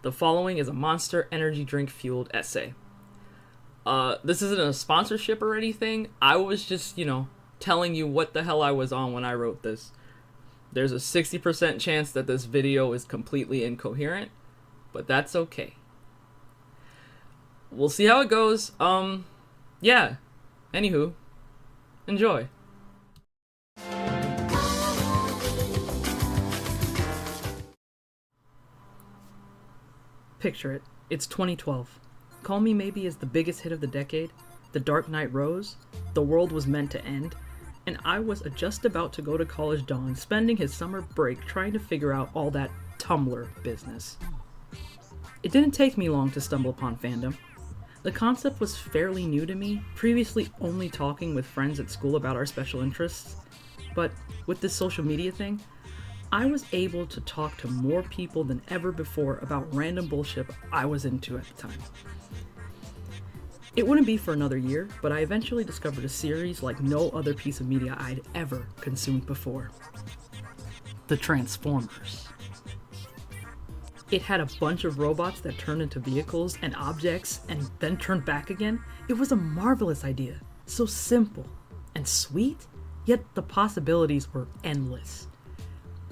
The following is a Monster energy drink fueled essay. This isn't a sponsorship or anything. I was just, telling you what the hell I was on when I wrote this. There's a 60% chance that this video is completely incoherent, but that's okay. We'll see how it goes. Yeah. Anywho, enjoy. Picture it. It's 2012. Call Me Maybe is the biggest hit of the decade. The Dark Knight rose. The world was meant to end. And I was just about to go to college dawn, spending his summer break trying to figure out all that Tumblr business. It didn't take me long to stumble upon fandom. The concept was fairly new to me, previously only talking with friends at school about our special interests. But with this social media thing, I was able to talk to more people than ever before about random bullshit I was into at the time. It wouldn't be for another year, but I eventually discovered a series like no other piece of media I'd ever consumed before. The Transformers. It had a bunch of robots that turned into vehicles and objects and then turned back again. It was a marvelous idea, so simple and sweet, yet the possibilities were endless.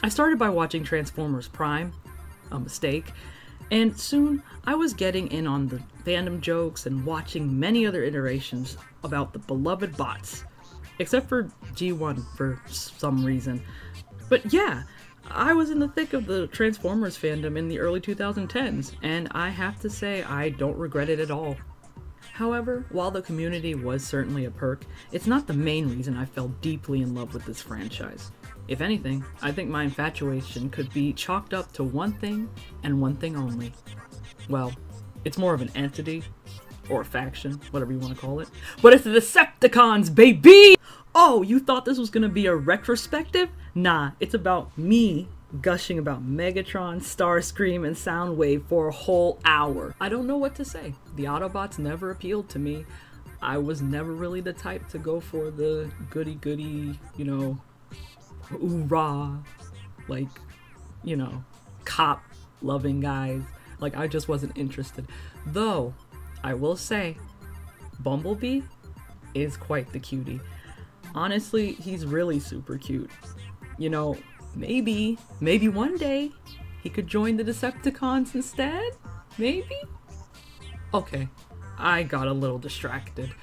I started by watching Transformers Prime, a mistake, and soon I was getting in on the fandom jokes and watching many other iterations about the beloved bots, except for G1 for some reason. But yeah, I was in the thick of the Transformers fandom in the early 2010s, and I have to say I don't regret it at all. However, while the community was certainly a perk, it's not the main reason I fell deeply in love with this franchise. If anything, I think my infatuation could be chalked up to one thing and one thing only. Well, it's more of an entity, or a faction, whatever you want to call it. But it's the Decepticons, baby! Oh, you thought this was gonna be a retrospective? Nah, it's about me gushing about Megatron, Starscream, and Soundwave for a whole hour. I don't know what to say. The Autobots never appealed to me. I was never really the type to go for the goody-goody, hoorah, cop-loving guys. I just wasn't interested. Though, I will say, Bumblebee is quite the cutie. Honestly, he's really super cute. Maybe one day he could join the Decepticons instead? Maybe? Okay, I got a little distracted.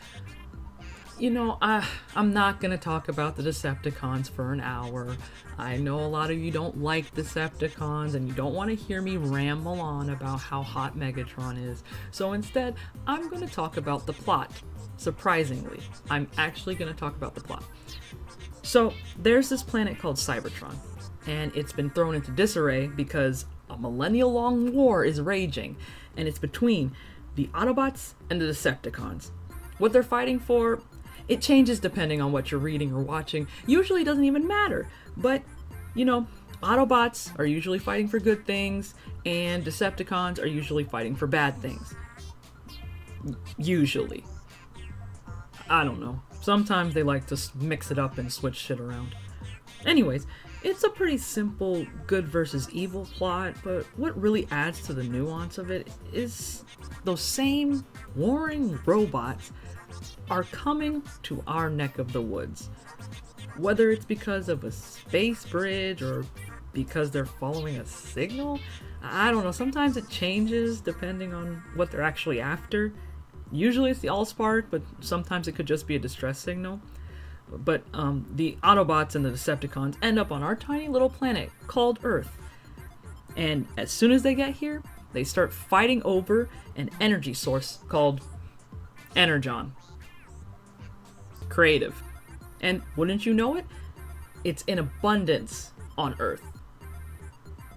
I'm not gonna talk about the Decepticons for an hour. I know a lot of you don't like Decepticons and you don't want to hear me ramble on about how hot Megatron is. So instead, I'm gonna talk about the plot. Surprisingly, I'm actually gonna talk about the plot. So, there's this planet called Cybertron, and it's been thrown into disarray because a millennial-long war is raging, and it's between the Autobots and the Decepticons. What they're fighting for, it changes depending on what you're reading or watching. Usually it doesn't even matter, but, Autobots are usually fighting for good things, and Decepticons are usually fighting for bad things. Usually. I don't know. Sometimes they like to mix it up and switch shit around. Anyways, it's a pretty simple good versus evil plot, but what really adds to the nuance of it is those same warring robots are coming to our neck of the woods. Whether it's because of a space bridge or because they're following a signal, I don't know. Sometimes it changes depending on what they're actually after. Usually it's the Allspark, but sometimes it could just be a distress signal. But the Autobots and the Decepticons end up on our tiny little planet called Earth. And as soon as they get here, they start fighting over an energy source called Energon. Creative. And wouldn't you know it? It's in abundance on Earth.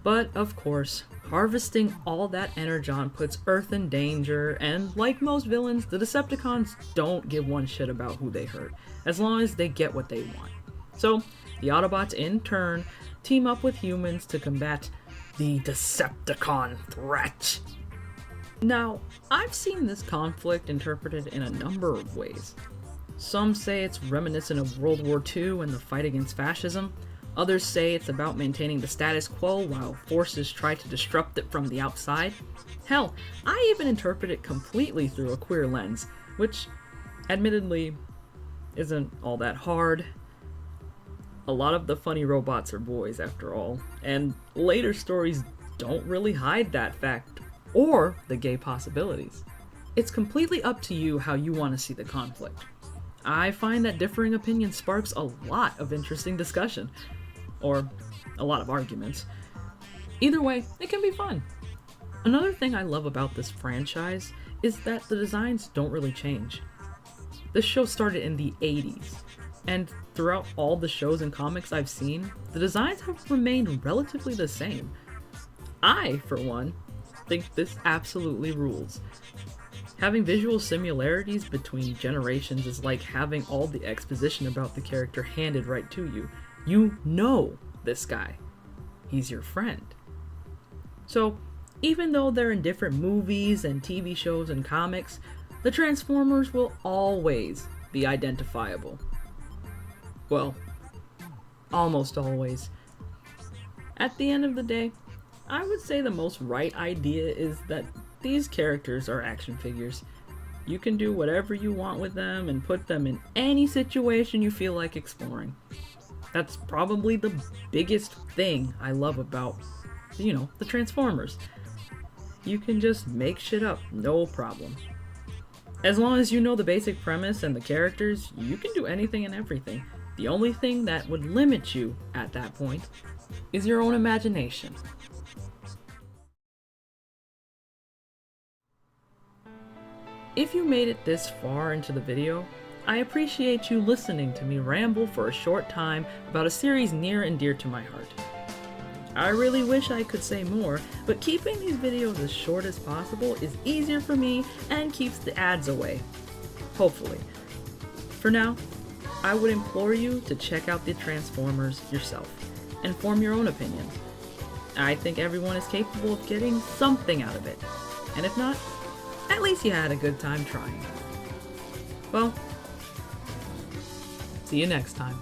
But of course, harvesting all that Energon puts Earth in danger, and like most villains, the Decepticons don't give one shit about who they hurt, as long as they get what they want. So, the Autobots in turn team up with humans to combat the Decepticon threat. Now, I've seen this conflict interpreted in a number of ways. Some say it's reminiscent of World War II and the fight against fascism, Others say it's about maintaining the status quo while forces try to disrupt it from the outside. Hell, I even interpret it completely through a queer lens, which, admittedly, isn't all that hard. A lot of the funny robots are boys, after all, and later stories don't really hide that fact, or the gay possibilities. It's completely up to you how you want to see the conflict. I find that differing opinion sparks a lot of interesting discussion, or a lot of arguments. Either way, it can be fun. Another thing I love about this franchise is that the designs don't really change. This show started in the 80s, and throughout all the shows and comics I've seen, the designs have remained relatively the same. I, for one, think this absolutely rules. Having visual similarities between generations is like having all the exposition about the character handed right to you. You know this guy. He's your friend. So, even though they're in different movies and TV shows and comics, the Transformers will always be identifiable. Well, almost always. At the end of the day, I would say the most right idea is that these characters are action figures. You can do whatever you want with them and put them in any situation you feel like exploring. That's probably the biggest thing I love about, the Transformers. You can just make shit up, no problem. As long as you know the basic premise and the characters, you can do anything and everything. The only thing that would limit you at that point is your own imagination. If you made it this far into the video, I appreciate you listening to me ramble for a short time about a series near and dear to my heart. I really wish I could say more, but keeping these videos as short as possible is easier for me and keeps the ads away. Hopefully. For now, I would implore you to check out the Transformers yourself and form your own opinions. I think everyone is capable of getting something out of it, and if not, at least you had a good time trying. Well, see you next time.